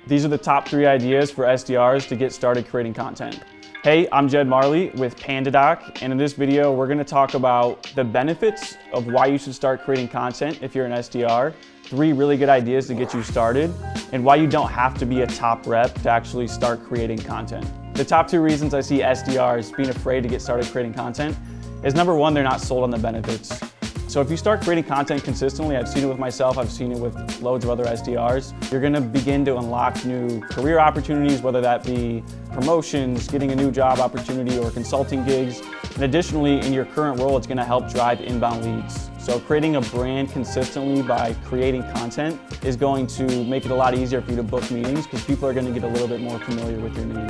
These are the top 3 ideas for SDRs to get started creating content. Hey, I'm Jed Mahrle with PandaDoc, and in this video, we're gonna talk about the benefits of why you should start creating content if you're an SDR, 3 really good ideas to get you started, and why you don't have to be a top rep to actually start creating content. The top 2 reasons I see SDRs being afraid to get started creating content is number 1, they're not sold on the benefits. So if you start creating content consistently, I've seen it with myself, I've seen it with loads of other SDRs, you're gonna begin to unlock new career opportunities, whether that be promotions, getting a new job opportunity, or consulting gigs. And additionally, in your current role, it's gonna help drive inbound leads. So creating a brand consistently by creating content is going to make it a lot easier for you to book meetings because people are gonna get a little bit more familiar with your name.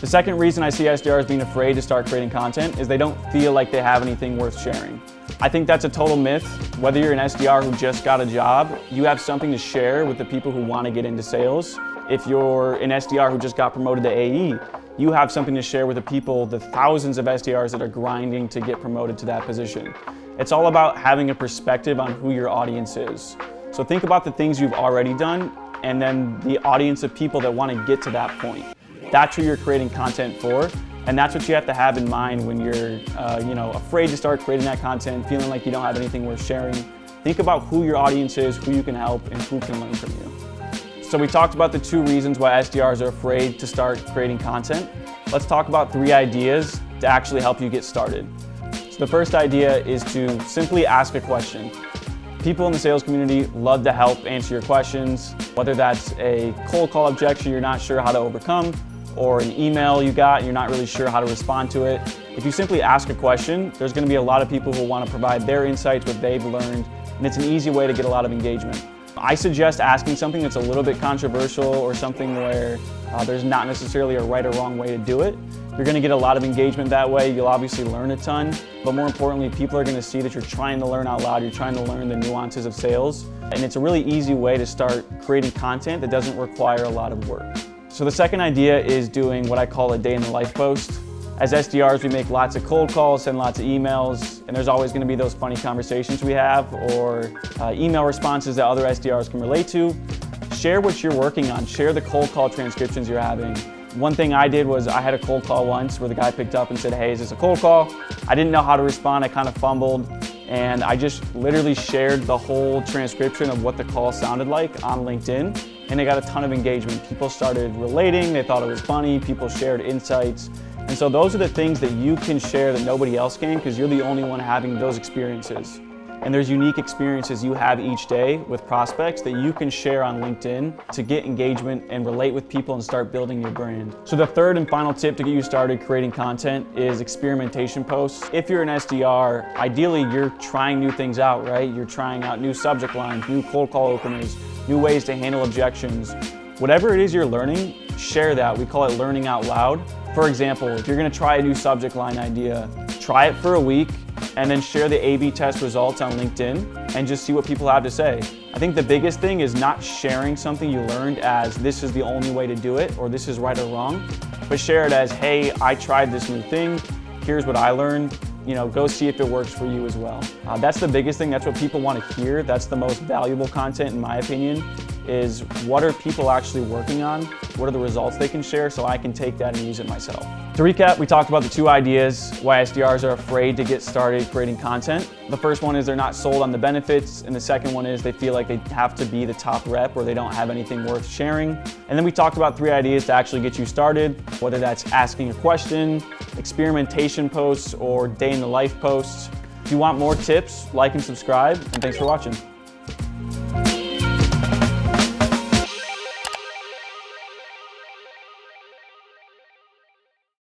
The second reason I see SDRs being afraid to start creating content is they don't feel like they have anything worth sharing. I think that's a total myth. Whether you're an SDR who just got a job, you have something to share with the people who want to get into sales. If you're an SDR who just got promoted to AE, you have something to share with the people, the thousands of SDRs that are grinding to get promoted to that position. It's all about having a perspective on who your audience is. So think about the things you've already done and then the audience of people that want to get to that point. That's who you're creating content for. And that's what you have to have in mind when you're afraid to start creating that content, feeling like you don't have anything worth sharing. Think about who your audience is, who you can help, and who can learn from you. So we talked about the 2 reasons why SDRs are afraid to start creating content. Let's talk about 3 ideas to actually help you get started. So the first idea is to simply ask a question. People in the sales community love to help answer your questions, whether that's a cold call objection you're not sure how to overcome, or an email you got and you're not really sure how to respond to it. If you simply ask a question, there's gonna be a lot of people who want to provide their insights, what they've learned, and it's an easy way to get a lot of engagement. I suggest asking something that's a little bit controversial or something where there's not necessarily a right or wrong way to do it. You're gonna get a lot of engagement that way. You'll obviously learn a ton, but more importantly, people are gonna see that you're trying to learn out loud, you're trying to learn the nuances of sales, and it's a really easy way to start creating content that doesn't require a lot of work. So the second idea is doing what I call a day in the life post. As SDRs, we make lots of cold calls, send lots of emails, and there's always gonna be those funny conversations we have or email responses that other SDRs can relate to. Share what you're working on. Share the cold call transcriptions you're having. One thing I did was I had a cold call once where the guy picked up and said, "Hey, is this a cold call?" I didn't know how to respond, I kind of fumbled, and I just literally shared the whole transcription of what the call sounded like on LinkedIn. And they got a ton of engagement. People started relating, they thought it was funny, people shared insights. And so those are the things that you can share that nobody else can because you're the only one having those experiences. And there's unique experiences you have each day with prospects that you can share on LinkedIn to get engagement and relate with people and start building your brand. So the third and final tip to get you started creating content is experimentation posts. If you're an SDR, ideally you're trying new things out, right? You're trying out new subject lines, new cold call openers, new ways to handle objections. Whatever it is you're learning, share that. We call it learning out loud. For example, if you're gonna try a new subject line idea, try it for a week and then share the A/B test results on LinkedIn and just see what people have to say. I think the biggest thing is not sharing something you learned as this is the only way to do it or this is right or wrong, but share it as, hey, I tried this new thing, here's what I learned. Go see if it works for you as well. That's the biggest thing. That's what people want to hear. That's the most valuable content, in my opinion, is what are people actually working on? What are the results they can share so I can take that and use it myself? To recap, we talked about the 2 ideas why SDRs are afraid to get started creating content. The first one is they're not sold on the benefits, and the second one is they feel like they have to be the top rep or they don't have anything worth sharing. And then we talked about 3 ideas to actually get you started, whether that's asking a question, experimentation posts, or day in the life posts. If you want more tips, like and subscribe, and thanks for watching.